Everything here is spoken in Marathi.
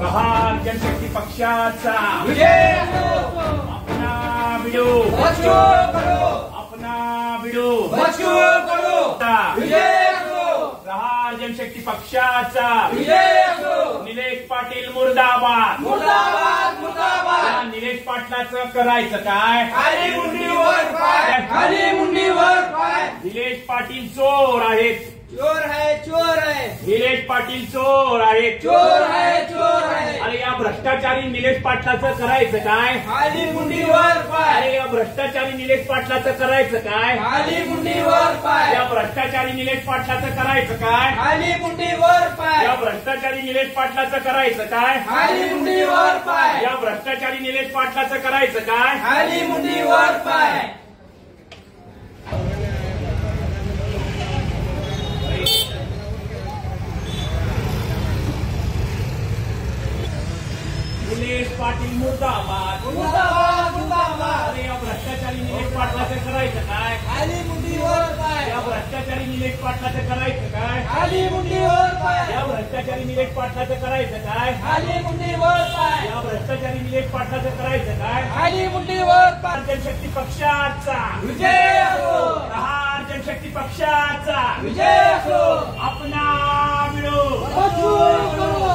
प्रहार जनशक्ती पक्षाचा विजय अपना बिडू बच्चो करो, अपना बिडू बच्चो करो, विजय प्रहार जनशक्ती पक्षाचा विजय निलेश पाटील मुर्दाबाद मुर्दाबाद मुर्दाबाद। निलेश पाटलाचं करायचं काय? खाली मुंडीवर पाय, खाली मुंडीवर पाय। निलेश पाटील चोर आहेत, चोर है चोर है, निलेश पाटील चोर आहेत, चोर है चोर है। अरे या भ्रष्टाचारी निलेश पाटलाचं करायचं काय? खाली मुंडीवर पाय, अरे या भ्रष्टाचारी निलेश पाटलाचं करायचं काय? खाली मुंडीवर पाय, या भ्रष्टाचारी निलेश पाटलाचं करायचं काय? खाली मुंडीवर पाय, या भ्रष्टाचारी निलेश पाटलाचं करायचं काय? खाली मुंडीवर पाय, या भ्रष्टाचारी निलेश पाटलाचं करायचं काय? खाली मुंडीवर पाय। निलेश पाटील मुर्दाबाद मुर्दाबाद मुर्दाबाद। अरे या भ्रष्टाचारी निलेश पाटलाचं करायचं काय? खाली मुंडीवर पाय, या भ्रष्टाचारी निलेश पाटलाचं करायचं काय? खाली मुंडीवर पाय, या भ्रष्टाचारी निलेश पाटलाचं करायचं काय? खाली मुंडीवर पाय, या भ्रष्टाचारी निलेश पाटलाचं करायचं काय? खाली मुंडीवर पाय। प्रहार जनशक्ती पक्षाचा विजय असो, प्रहार जनशक्ती पक्षाचा विजय असो। अपना बिडू बच्चो करो,